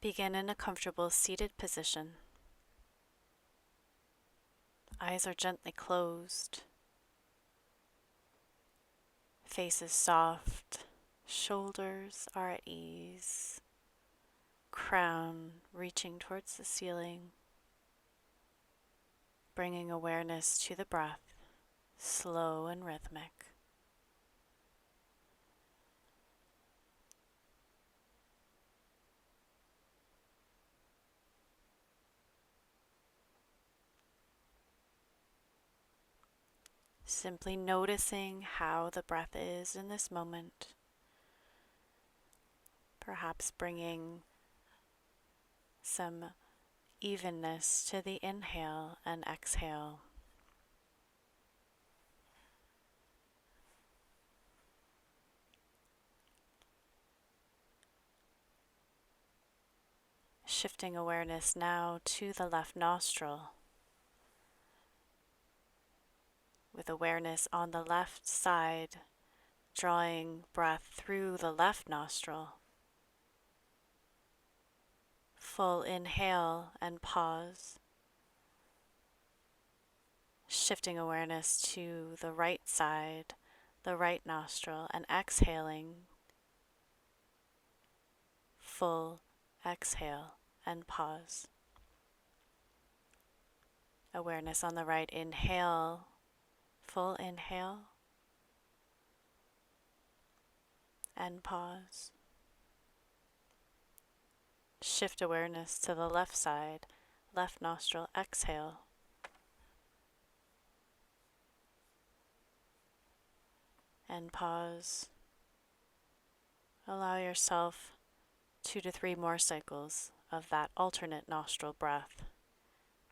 Begin in a comfortable seated position. Eyes are gently closed. Face is soft. Shoulders are at ease. Crown reaching towards the ceiling. Bringing awareness to the breath, slow and rhythmic. Simply noticing how the breath is in this moment. Perhaps bringing some evenness to the inhale and exhale. Shifting awareness now to the left nostril, with awareness on the left side, drawing breath through the left nostril. Full inhale and pause. Shifting awareness to the right side, the right nostril, and exhaling. Full exhale and pause. Awareness on the right inhale, full inhale, and pause. Shift awareness to the left side, left nostril, exhale. And pause. Allow yourself 2 to 3 more cycles of that alternate nostril breath,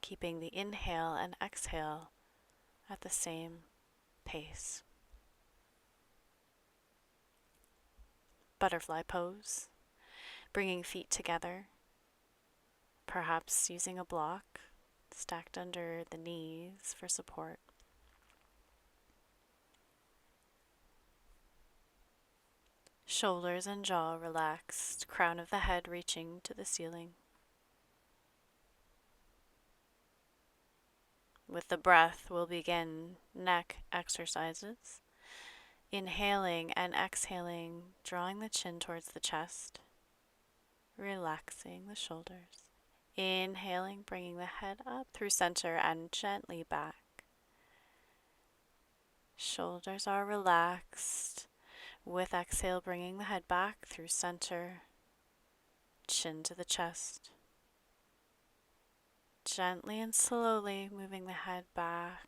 keeping the inhale and exhale at the same pace. Butterfly pose, bringing feet together, perhaps using a block stacked under the knees for support. Shoulders and jaw relaxed, crown of the head reaching to the ceiling. With the breath, we'll begin neck exercises. Inhaling and exhaling, drawing the chin towards the chest, relaxing the shoulders. Inhaling, bringing the head up through center and gently back. Shoulders are relaxed. With exhale, bringing the head back through center, chin to the chest. Gently and slowly moving the head back.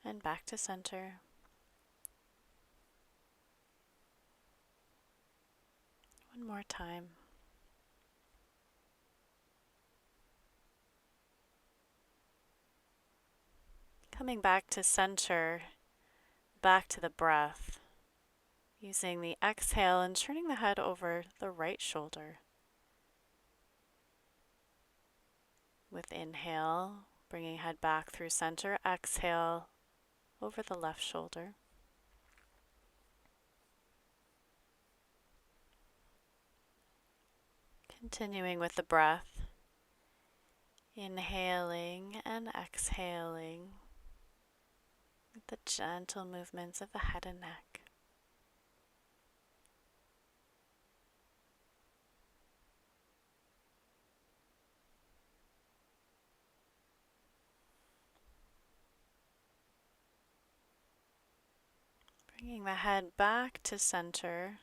And back to center. One more time. Coming back to center, back to the breath. Using the exhale and turning the head over the right shoulder. With inhale, bringing head back through center. Exhale, over the left shoulder. Continuing with the breath. Inhaling and exhaling with the gentle movements of the head and neck. Bringing the head back to center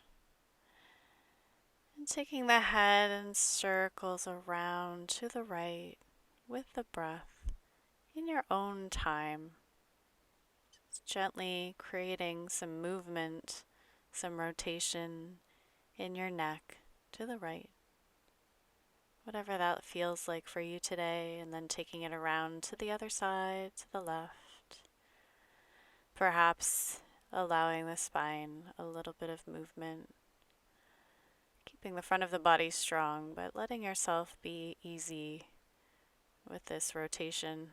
and taking the head in circles around to the right with the breath in your own time. Just gently creating some movement, some rotation in your neck to the right. Whatever that feels like for you today, and then taking it around to the other side, to the left. Perhaps allowing the spine a little bit of movement. Keeping the front of the body strong, but letting yourself be easy with this rotation.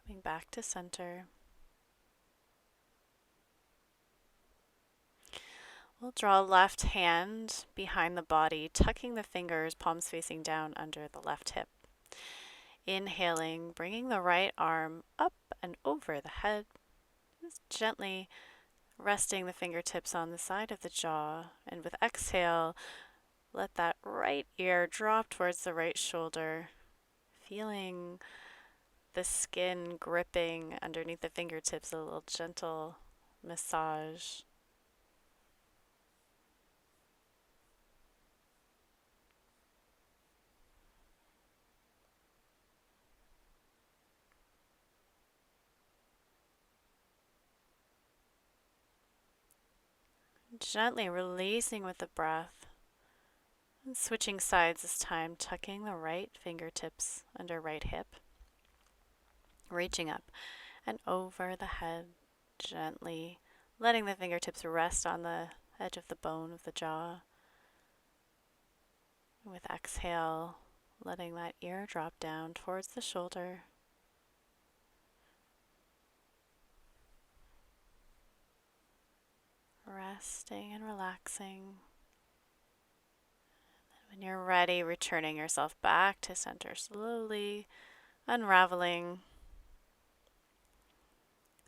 Coming back to center. We'll draw left hand behind the body, tucking the fingers, palms facing down under the left hip. Inhaling, bringing the right arm up and over the head, just gently resting the fingertips on the side of the jaw. And with exhale, let that right ear drop towards the right shoulder, feeling the skin gripping underneath the fingertips, a little gentle massage. Gently releasing with the breath. And switching sides this time, tucking the right fingertips under right hip, reaching up and over the head, gently letting the fingertips rest on the edge of the bone of the jaw. With exhale, letting that ear drop down towards the shoulder. Resting and relaxing. When you're ready, returning yourself back to center, slowly unraveling,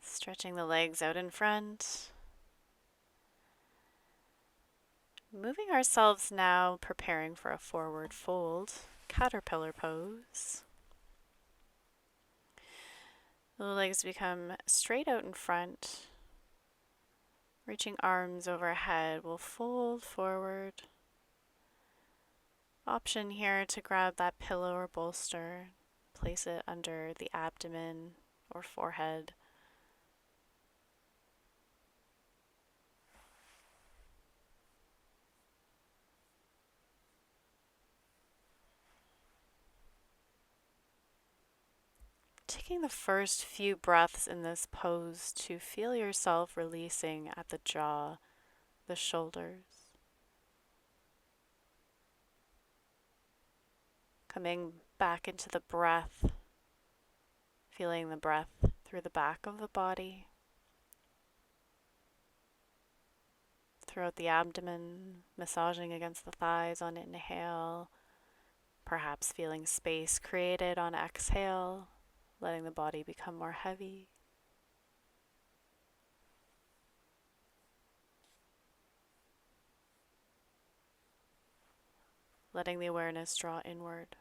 stretching the legs out in front. Moving ourselves now, preparing for a forward fold, caterpillar pose. The legs become straight out in front. Reaching arms overhead, we'll fold forward. Option here to grab that pillow or bolster, place it under the abdomen or forehead. Taking the first few breaths in this pose to feel yourself releasing at the jaw, the shoulders. Coming back into the breath, feeling the breath through the back of the body, throughout the abdomen, massaging against the thighs on inhale, perhaps feeling space created on exhale, letting the body become more heavy. Letting the awareness draw inward.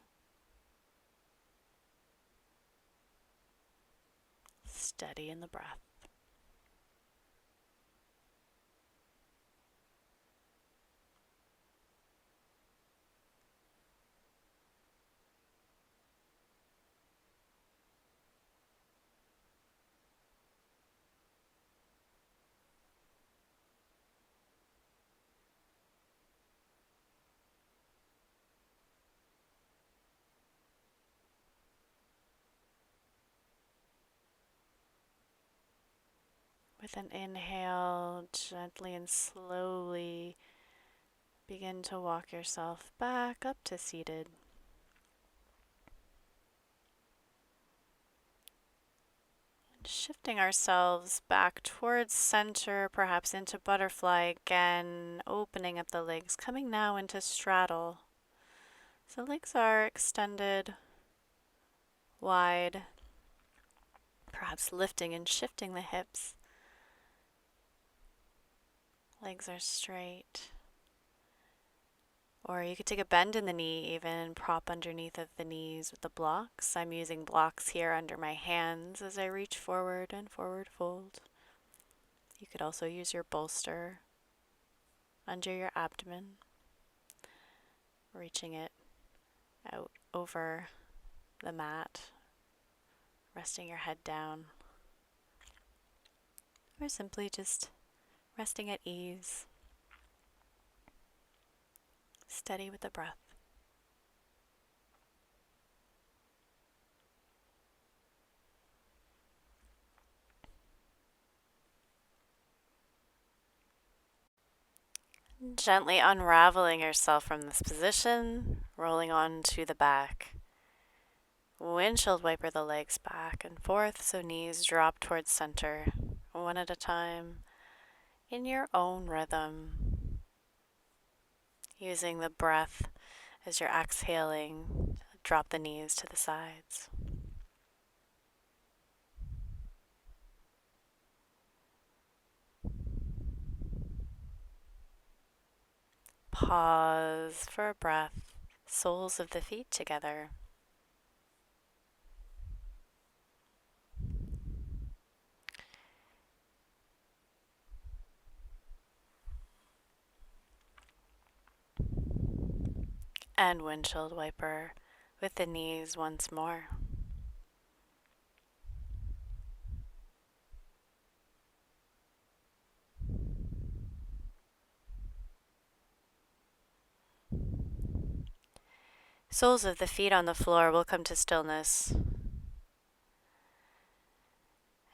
Steady in the breath. With an inhale, gently and slowly begin to walk yourself back up to seated. Shifting ourselves back towards center, perhaps into butterfly again, opening up the legs, coming now into straddle. So legs are extended, wide, perhaps lifting and shifting the hips. Legs are straight. Or you could take a bend in the knee even and prop underneath of the knees with the blocks. I'm using blocks here under my hands as I reach forward and forward fold. You could also use your bolster under your abdomen, reaching it out over the mat, resting your head down, or simply just resting at ease, steady with the breath. Gently unraveling yourself from this position, rolling onto the back. Windshield wiper the legs back and forth so knees drop towards center, one at a time, in your own rhythm, using the breath as you're exhaling. Drop the knees to the sides. Pause for a breath, soles of the feet together. And windshield wiper with the knees once more. Soles of the feet on the floor will come to stillness.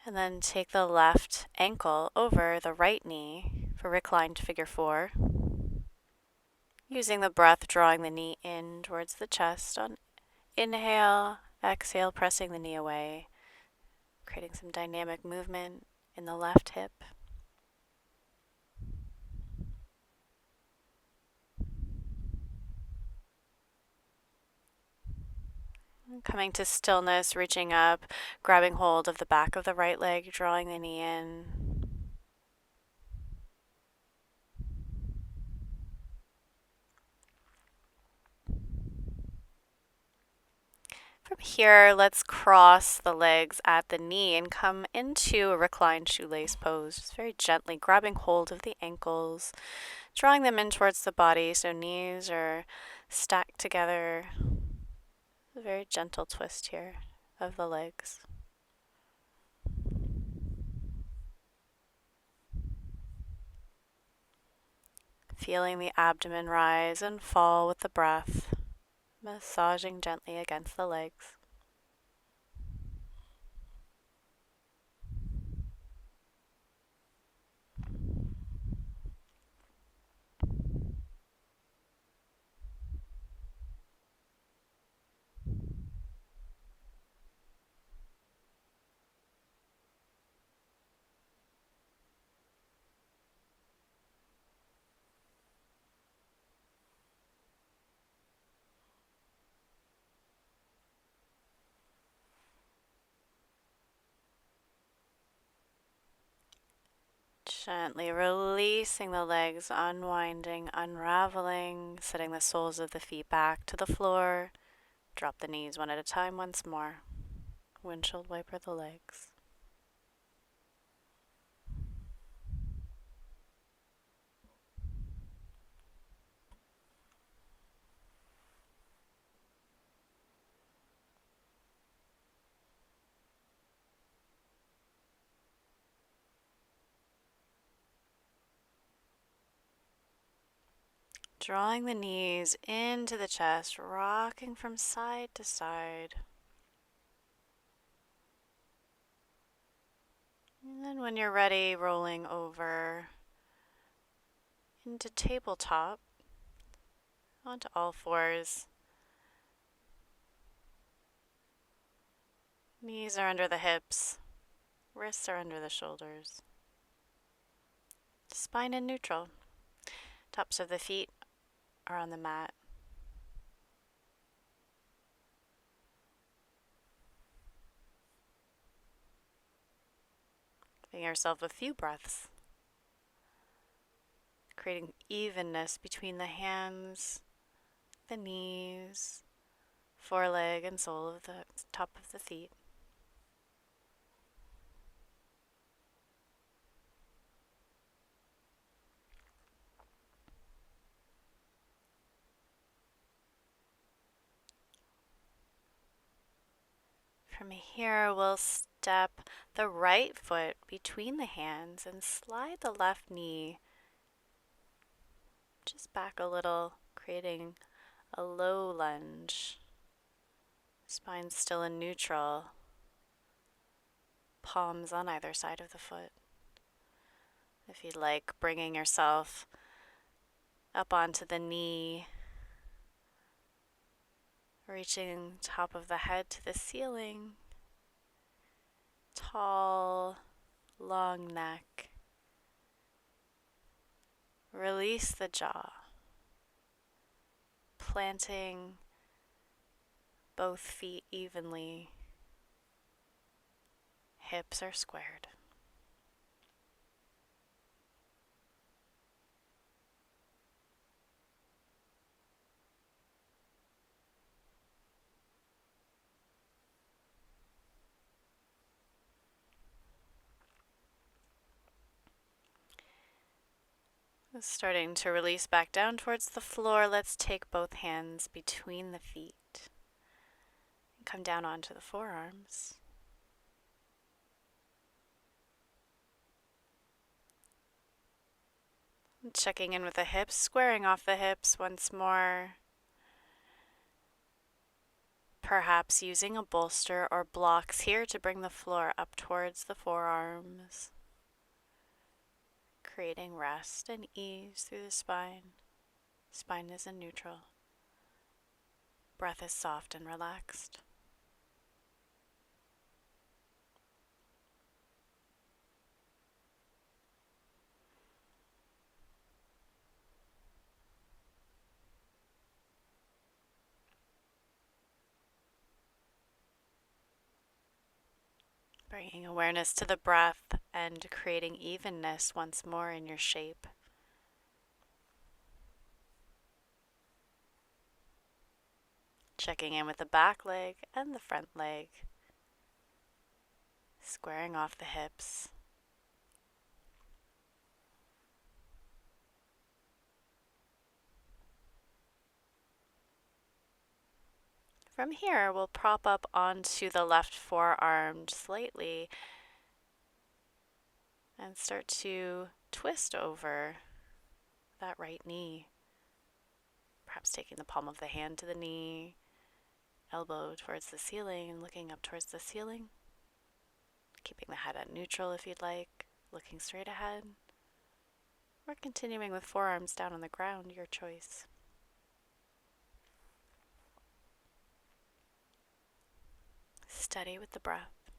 And then take the left ankle over the right knee for reclined figure 4. Using the breath, drawing the knee in towards the chest on inhale, exhale, pressing the knee away, creating some dynamic movement in the left hip. Coming to stillness, reaching up, grabbing hold of the back of the right leg, drawing the knee in. From here, let's cross the legs at the knee and come into a reclined shoelace pose. Just very gently grabbing hold of the ankles, drawing them in towards the body so knees are stacked together. A very gentle twist here of the legs. Feeling the abdomen rise and fall with the breath, massaging gently against the legs. Gently releasing the legs, unwinding, unraveling, setting the soles of the feet back to the floor. Drop the knees one at a time once more. Windshield wiper the legs. Drawing the knees into the chest, rocking from side to side. And then when you're ready, rolling over into tabletop, onto all fours. Knees are under the hips, wrists are under the shoulders. Spine in neutral. Tops of the feet are on the mat. Giving yourself a few breaths. Creating evenness between the hands, the knees, foreleg and sole of the top of the feet. From here, we'll step the right foot between the hands and slide the left knee just back a little, creating a low lunge. Spine still in neutral, palms on either side of the foot. If you'd like, bringing yourself up onto the knee, reaching top of the head to the ceiling, tall, long neck. Release the jaw, planting both feet evenly. Hips are squared. Starting to release back down towards the floor, let's take both hands between the feet. Come down onto the forearms. Checking in with the hips, squaring off the hips once more. Perhaps using a bolster or blocks here to bring the floor up towards the forearms. Creating rest and ease through the spine. Spine is in neutral. Breath is soft and relaxed. Bringing awareness to the breath and creating evenness once more in your shape. Checking in with the back leg and the front leg. Squaring off the hips. From here, we'll prop up onto the left forearm slightly and start to twist over that right knee. Perhaps taking the palm of the hand to the knee, elbow towards the ceiling and looking up towards the ceiling. Keeping the head at neutral if you'd like, looking straight ahead. Or continuing with forearms down on the ground, your choice. Steady with the breath.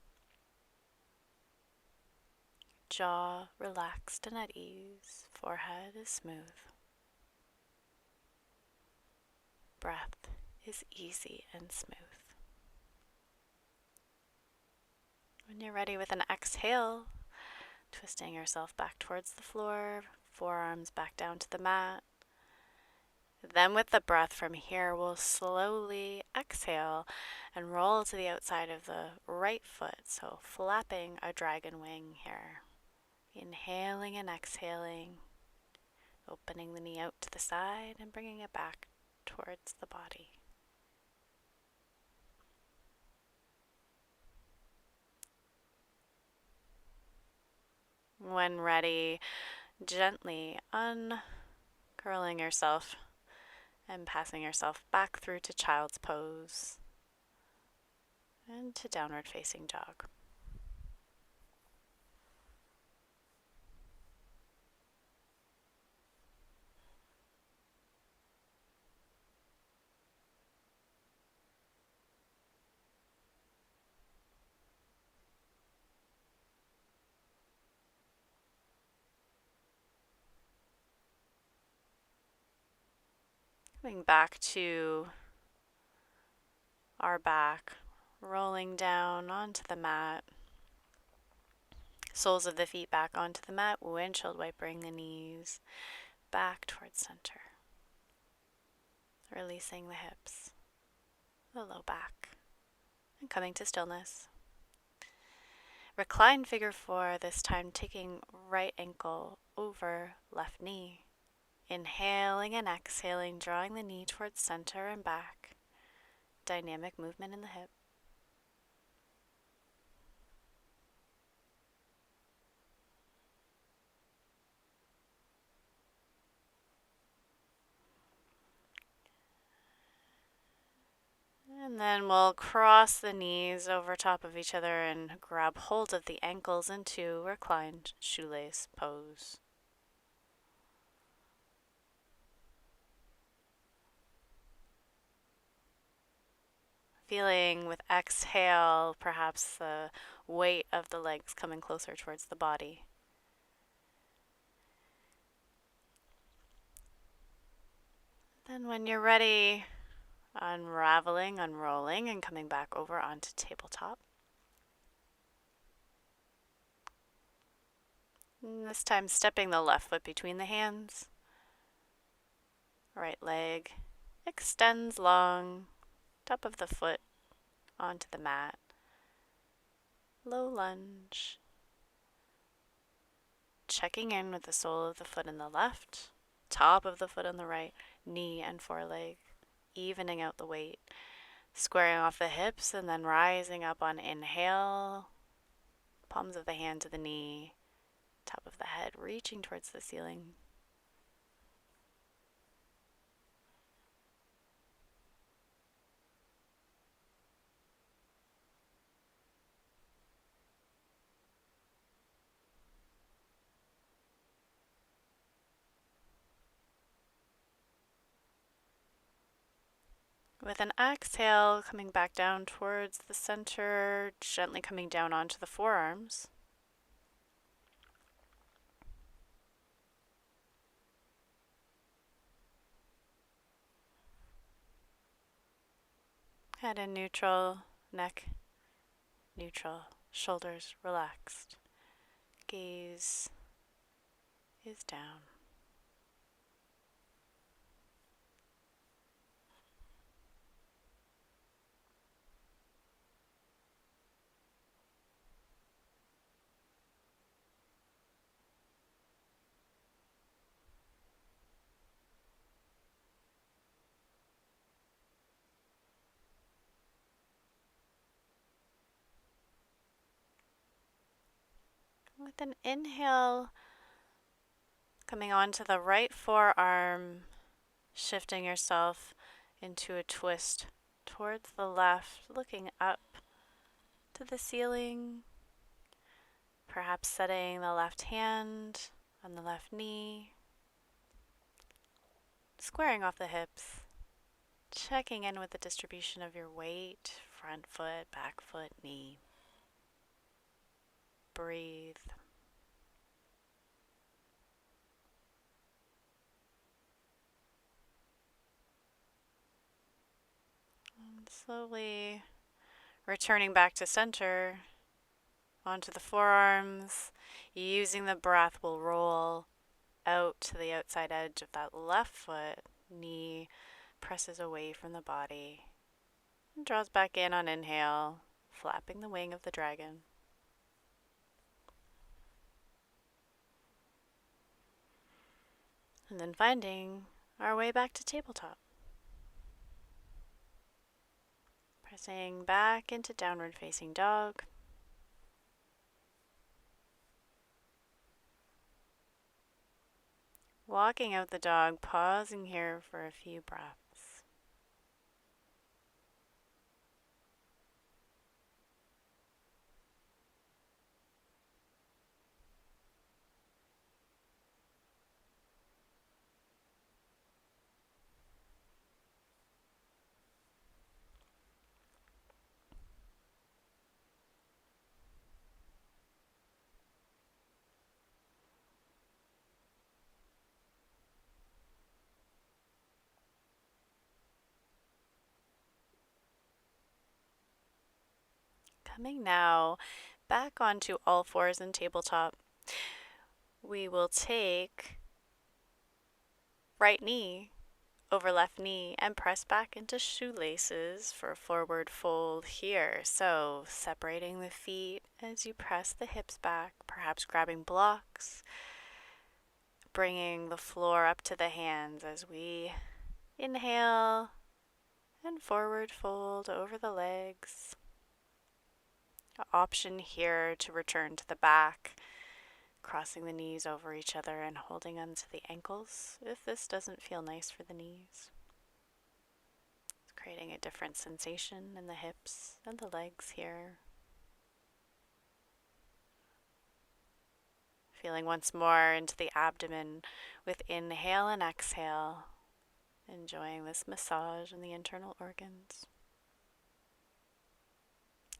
Jaw relaxed and at ease. Forehead is smooth. Breath is easy and smooth. When you're ready with an exhale, twisting yourself back towards the floor, forearms back down to the mat. Then with the breath from here, we'll slowly exhale and roll to the outside of the right foot. So flapping a dragon wing here. Inhaling and exhaling, opening the knee out to the side and bringing it back towards the body. When ready, gently uncurling yourself and passing yourself back through to child's pose and to downward facing dog. Coming back to our back, rolling down onto the mat. Soles of the feet back onto the mat, windshield wipering the knees back towards center. Releasing the hips, the low back, and coming to stillness. Reclined figure 4, this time taking right ankle over left knee. Inhaling and exhaling, drawing the knee towards center and back. Dynamic movement in the hip. And then we'll cross the knees over top of each other and grab hold of the ankles into reclined shoelace pose. feeling with exhale, perhaps the weight of the legs coming closer towards the body. Then when you're ready, unraveling, unrolling, and coming back over onto tabletop. And this time stepping the left foot between the hands. Right leg extends long, top of the foot onto the mat. Low lunge. Checking in with the sole of the foot in the left, top of the foot on the right, knee and foreleg, evening out the weight. Squaring off the hips and then rising up on inhale, palms of the hand to the knee, top of the head reaching towards the ceiling. With an exhale, coming back down towards the center, gently coming down onto the forearms. Head in neutral, neck neutral, shoulders relaxed. Gaze is down. With an inhale, coming onto the right forearm, shifting yourself into a twist towards the left, looking up to the ceiling, perhaps setting the left hand on the left knee, squaring off the hips, checking in with the distribution of your weight, front foot, back foot, knee. Breathe. And slowly returning back to center, onto the forearms. Using the breath, we'll roll out to the outside edge of that left foot. Knee presses away from the body and draws back in on inhale, flapping the wing of the dragon. And then finding our way back to tabletop. Pressing back into downward facing dog. Walking out the dog, pausing here for a few breaths. Coming now back onto all fours and tabletop, we will take right knee over left knee and press back into shoelaces for a forward fold here. So separating the feet as you press the hips back, perhaps grabbing blocks, bringing the floor up to the hands as we inhale and forward fold over the legs. Option here to return to the back, crossing the knees over each other and holding onto the ankles if this doesn't feel nice for the knees. It's creating a different sensation in the hips and the legs here. Feeling once more into the abdomen with inhale and exhale, enjoying this massage in the internal organs.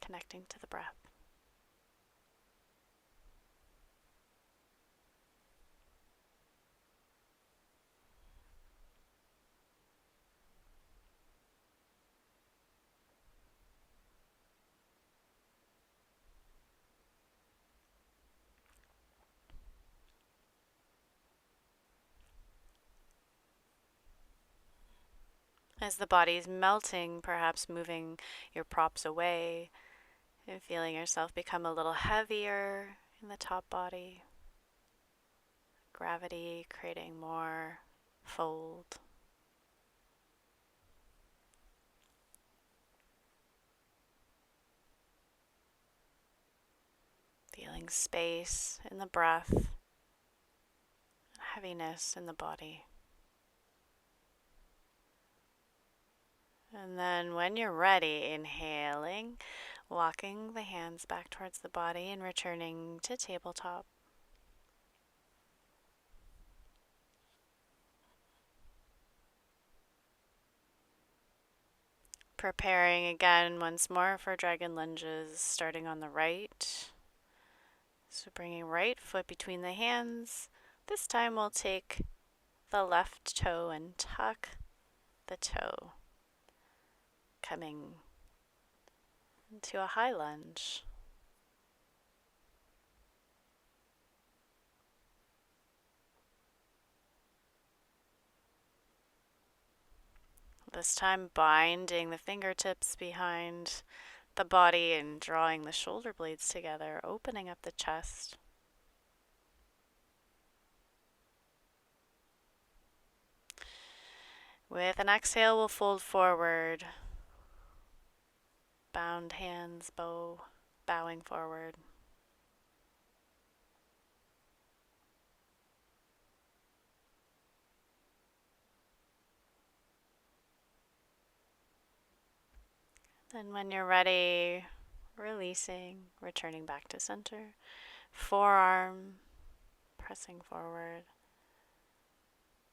connecting to the breath. As the body's melting, perhaps moving your props away and feeling yourself become a little heavier in the top body. Gravity creating more fold. Feeling space in the breath, heaviness in the body. And then when you're ready, inhaling, walking the hands back towards the body and returning to tabletop. Preparing again once more for dragon lunges, starting on the right. So bringing right foot between the hands. This time we'll take the left toe and tuck the toe, coming into a high lunge. This time binding the fingertips behind the body and drawing the shoulder blades together, opening up the chest. With an exhale, we'll fold forward. Bound hands, bowing forward. Then when you're ready, releasing, returning back to center. Forearm, pressing forward.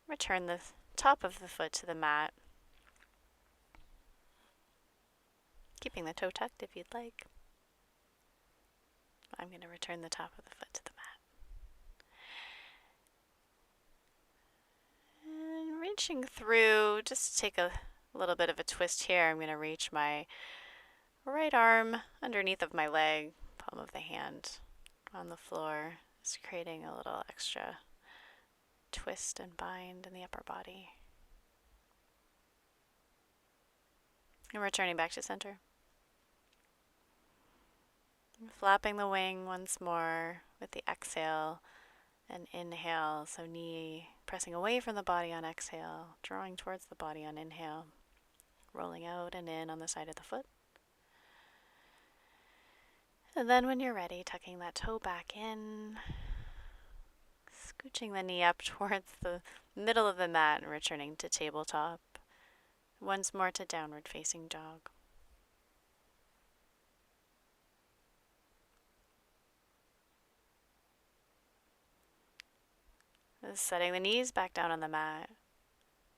Return the top of the foot to the mat. Keeping the toe tucked if you'd like. I'm going to return the top of the foot to the mat. And reaching through, just take a little bit of a twist here. I'm going to reach my right arm underneath of my leg, palm of the hand on the floor, just creating a little extra twist and bind in the upper body. And returning back to center. Flapping the wing once more with the exhale and inhale. So knee pressing away from the body on exhale, drawing towards the body on inhale, rolling out and in on the side of the foot. And then when you're ready, tucking that toe back in, scooching the knee up towards the middle of the mat and returning to tabletop. Once more to downward facing dog. Setting the knees back down on the mat.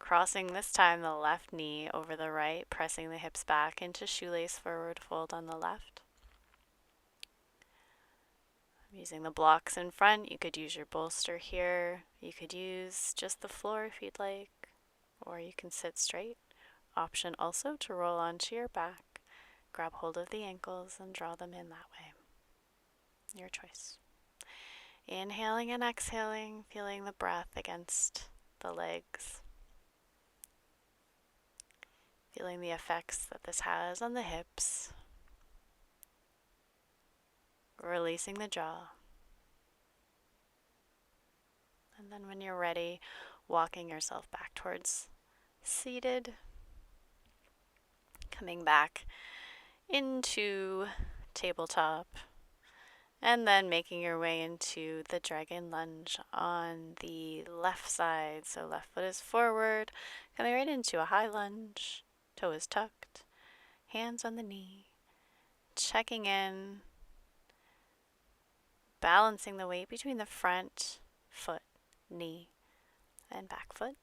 Crossing this time the left knee over the right, pressing the hips back into shoelace forward fold on the left. I'm using the blocks in front. You could use your bolster here. You could use just the floor if you'd like, or you can sit straight. Option also to roll onto your back, grab hold of the ankles and draw them in that way. Your choice. Inhaling and exhaling, feeling the breath against the legs. Feeling the effects that this has on the hips. Releasing the jaw. And then when you're ready, walking yourself back towards seated. Coming back into tabletop. And then making your way into the dragon lunge on the left side. So left foot is forward, coming right into a high lunge. Toe is tucked, hands on the knee. Checking in, balancing the weight between the front foot, knee, and back foot.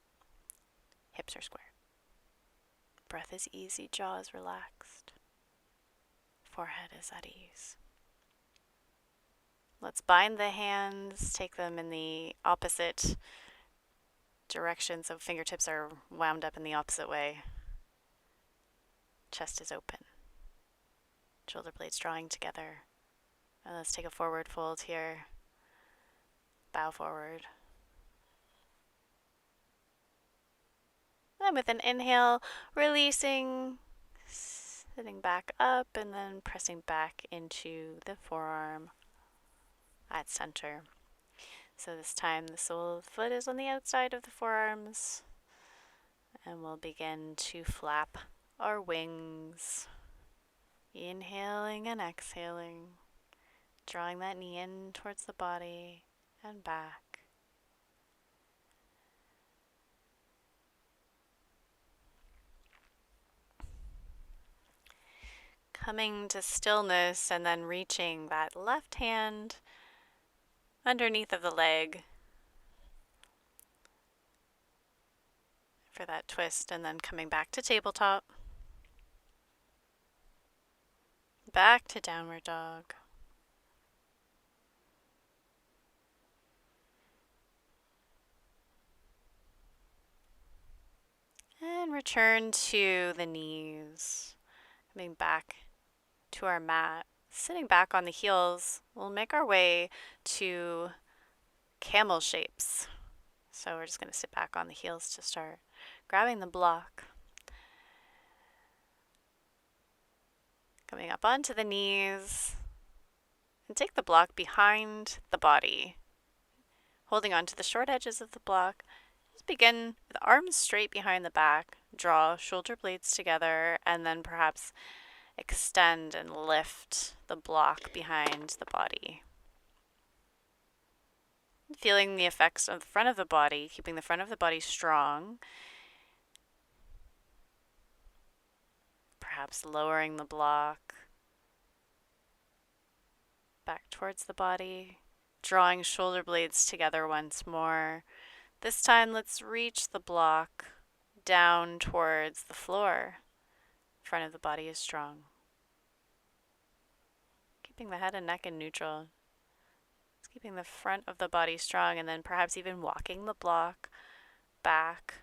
Hips are square. Breath is easy, jaw is relaxed. forehead is at ease. Let's bind the hands, take them in the opposite direction so fingertips are wound up in the opposite way. Chest is open. Shoulder blades drawing together. And let's take a forward fold here. Bow forward. And with an inhale, releasing, sitting back up, and then pressing back into the forearm at center. So this time the sole of the foot is on the outside of the forearms, and we'll begin to flap our wings. Inhaling and exhaling, drawing that knee in towards the body and back. Coming to stillness and then reaching that left hand underneath of the leg for that twist, and then coming back to tabletop. Back to downward dog. And return to the knees. Coming back to our mat. Sitting back on the heels, we'll make our way to camel shapes. So we're just going to sit back on the heels to start. Grabbing the block. Coming up onto the knees. And take the block behind the body. Holding onto the short edges of the block. Just begin with arms straight behind the back. Draw shoulder blades together, and then perhaps extend and lift the block behind the body. Feeling the effects of the front of the body, keeping the front of the body strong. Perhaps lowering the block back towards the body. Drawing shoulder blades together once more. This time, let's reach the block down towards the floor. Front of the body is strong. Keeping the head and neck in neutral. Just keeping the front of the body strong, and then perhaps even walking the block back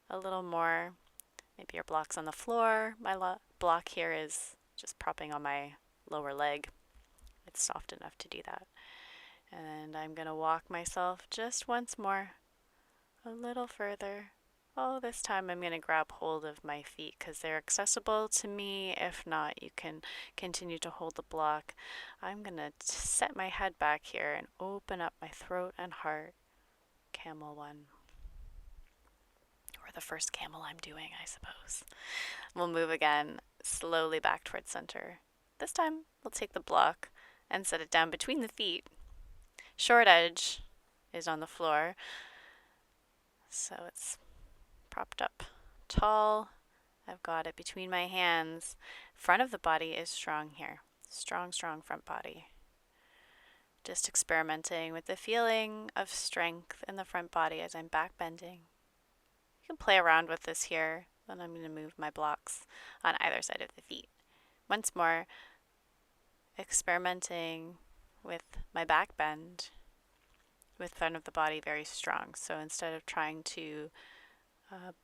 a little more. Maybe your block's on the floor. My block here is just propping on my lower leg. It's soft enough to do that. And I'm going to walk myself just once more. A little further. Oh, this time I'm going to grab hold of my feet because they're accessible to me. If not, you can continue to hold the block. I'm going to set my head back here and open up my throat and heart. Camel 1. Or the first camel I'm doing, I suppose. We'll move again, slowly back towards center. This time, we'll take the block and set it down between the feet. Short edge is on the floor. So it's propped up tall. I've got it between my hands. Front of the body is strong here. Strong, strong front body. Just experimenting with the feeling of strength in the front body as I'm back bending. You can play around with this here. Then I'm going to move my blocks on either side of the feet. Once more, experimenting with my back bend. With front of the body very strong. So instead of trying to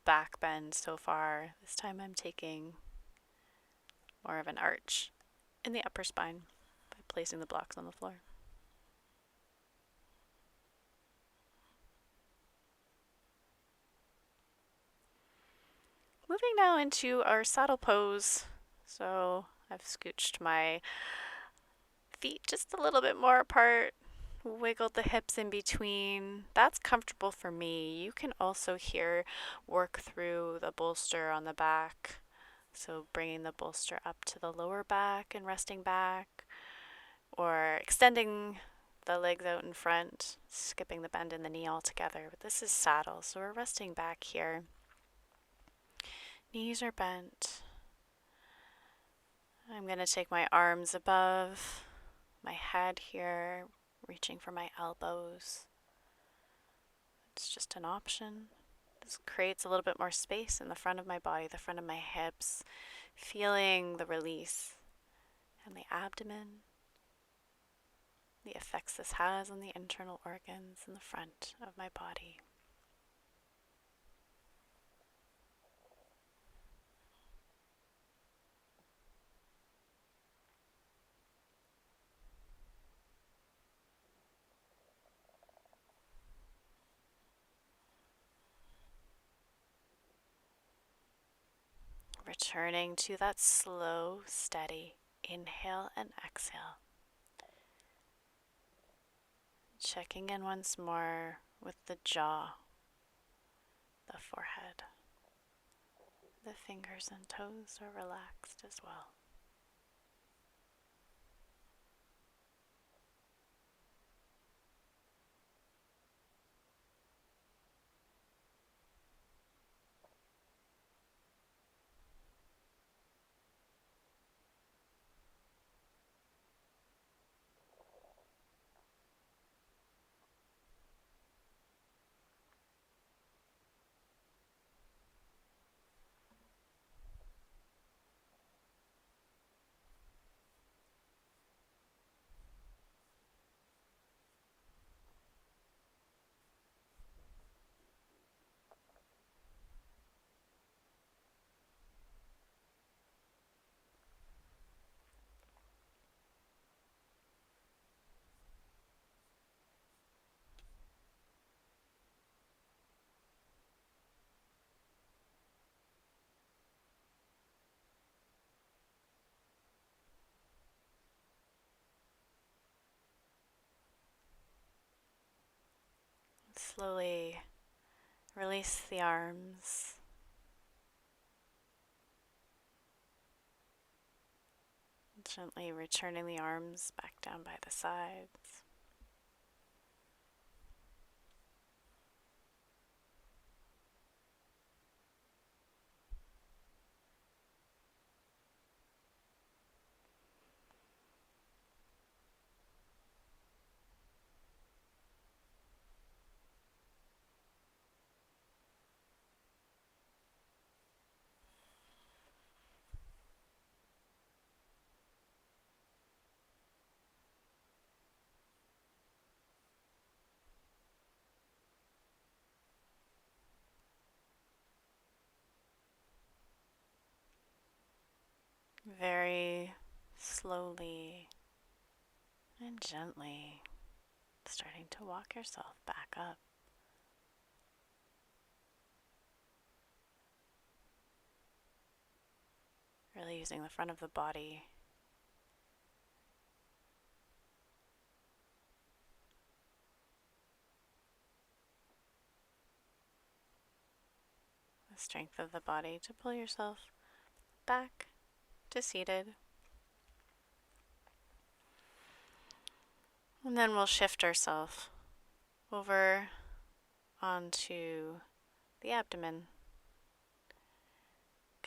back bend so far, this time I'm taking more of an arch in the upper spine by placing the blocks on the floor. Moving now into our saddle pose. So I've scooched my feet just a little bit more apart. Wiggled the hips in between. That's comfortable for me. You can also here work through the bolster on the back. So bringing the bolster up to the lower back and resting back, or extending the legs out in front, skipping the bend in the knee altogether. But this is saddle, so we're resting back here. Knees are bent. I'm going to take my arms above my head here, reaching for my elbows. It's just an option. This creates a little bit more space in the front of my body, the front of my hips, feeling the release and the abdomen, the effects this has on the internal organs in the front of my body. Returning to that slow, steady inhale and exhale. Checking in once more with the jaw, the forehead. The fingers and toes are relaxed as well. Slowly release the arms. Gently returning the arms back down by the sides. Very slowly and gently starting to walk yourself back up. Really using the front of the body the strength of the body to pull yourself back to seated. And then we'll shift ourselves over onto the abdomen,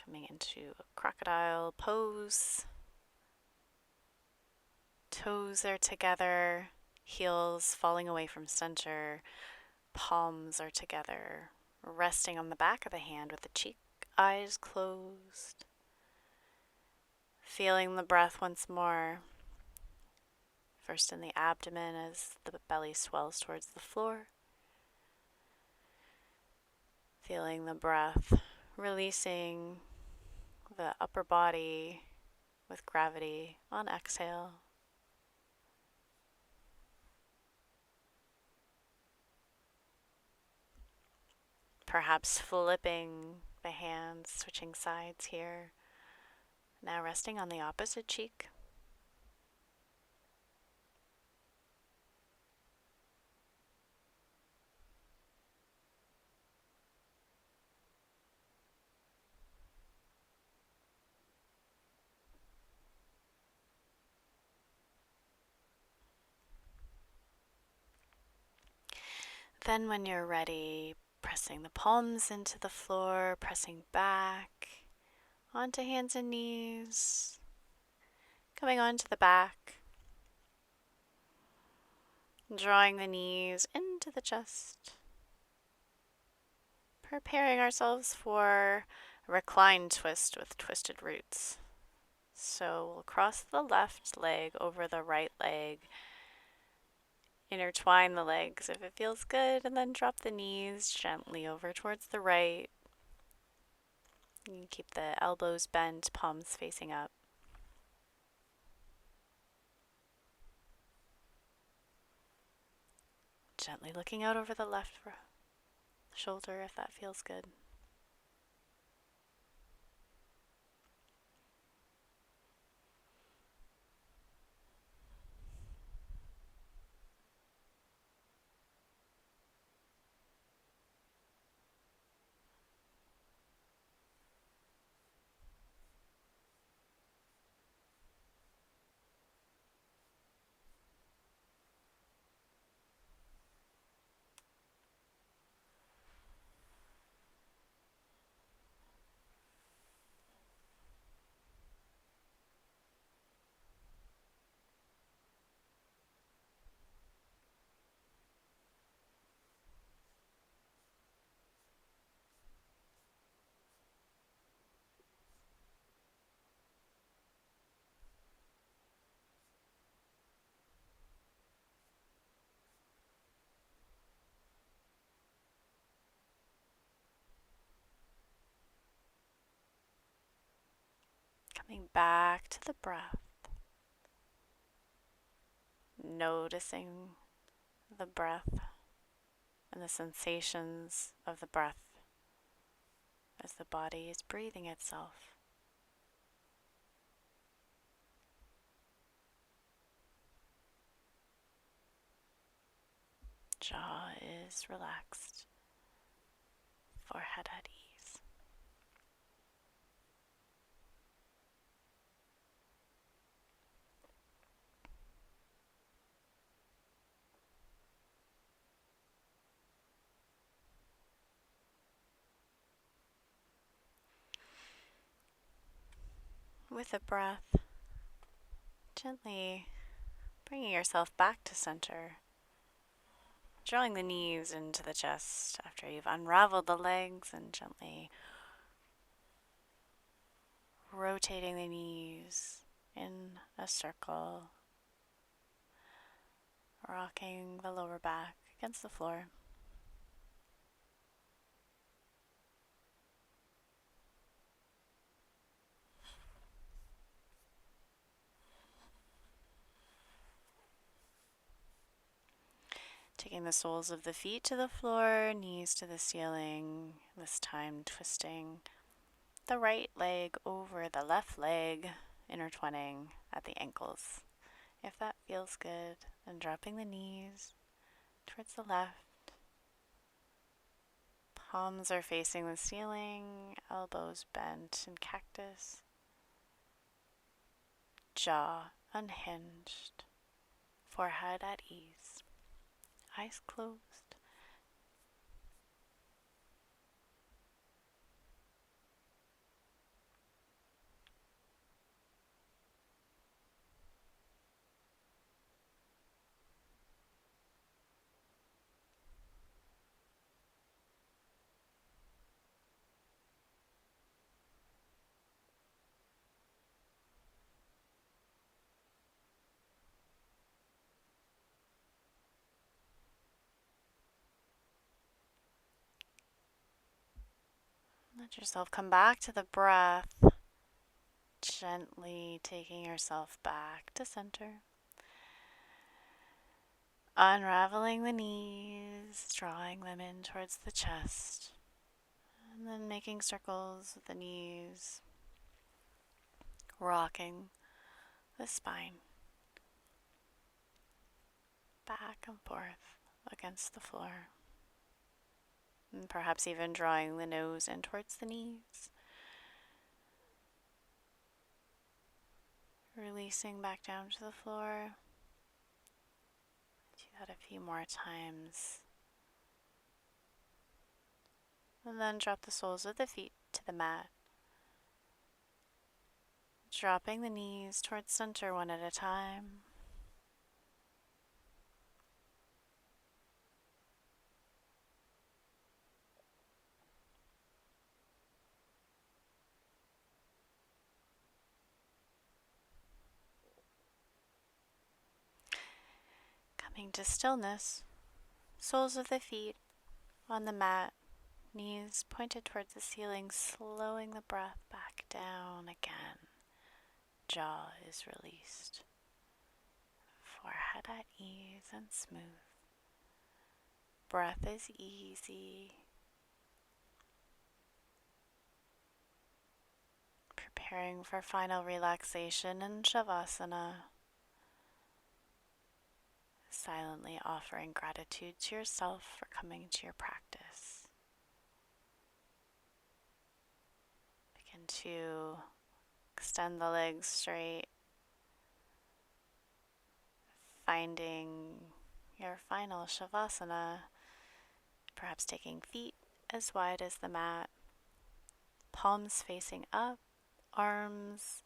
coming into a crocodile pose. Toes are together, heels falling away from center, palms are together, resting on the back of the hand with the cheek, eyes closed. Feeling the breath once more. First in the abdomen as the belly swells towards the floor. Feeling the breath releasing the upper body with gravity on exhale. Perhaps flipping the hands, switching sides here. Now resting on the opposite cheek. Then when you're ready, pressing the palms into the floor, pressing back onto hands and knees, coming onto the back, drawing the knees into the chest, preparing ourselves for a reclined twist with twisted roots. So we'll cross the left leg over the right leg, intertwine the legs if it feels good, and then drop the knees gently over towards the right. You can keep the elbows bent, palms facing up. Gently looking out over the left shoulder if that feels good. Coming back to the breath, noticing the breath and the sensations of the breath as the body is breathing itself. Jaw is relaxed, forehead at ease. With a breath, gently bringing yourself back to center, drawing the knees into the chest after you've unraveled the legs and gently rotating the knees in a circle, rocking the lower back against the floor. Taking the soles of the feet to the floor, knees to the ceiling, this time twisting the right leg over the left leg, intertwining at the ankles. If that feels good, then dropping the knees towards the left. Palms are facing the ceiling, elbows bent in cactus. Jaw unhinged, forehead at ease, eyes closed. Let yourself come back to the breath, gently taking yourself back to center. Unraveling the knees, drawing them in towards the chest, and then making circles with the knees, rocking the spine back and forth against the floor, and perhaps even drawing the nose in towards the knees. Releasing back down to the floor. Do that a few more times. And then drop the soles of the feet to the mat. Dropping the knees towards center one at a time. Coming to stillness, soles of the feet on the mat, knees pointed towards the ceiling, slowing the breath back down again. Jaw is released. Forehead at ease and smooth. Breath is easy. Preparing for final relaxation in Savasana. Silently offering gratitude to yourself for coming to your practice. Begin to extend the legs straight, finding your final Shavasana, perhaps taking feet as wide as the mat, palms facing up, arms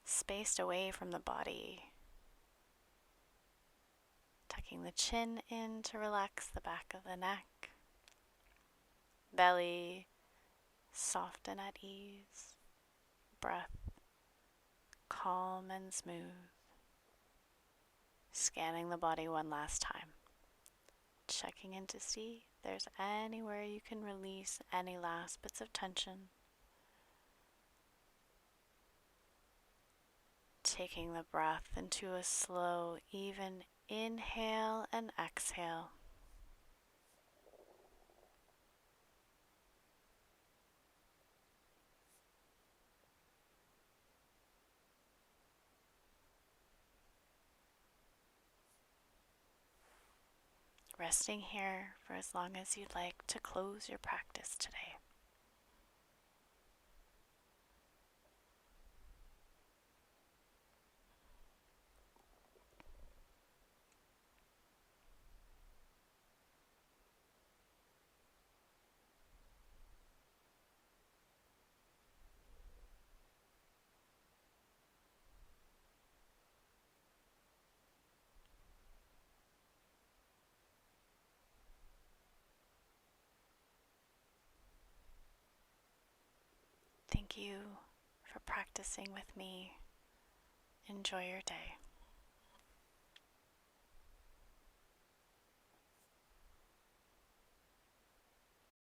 spaced away from the body, tucking the chin in to relax the back of the neck, belly soft and at ease, breath calm and smooth. Scanning the body one last time, checking in to see if there's anywhere you can release any last bits of tension. Taking the breath into a slow, even inhale and exhale. Resting here for as long as you'd like to close your practice today. Thank you for practicing with me. Enjoy your day.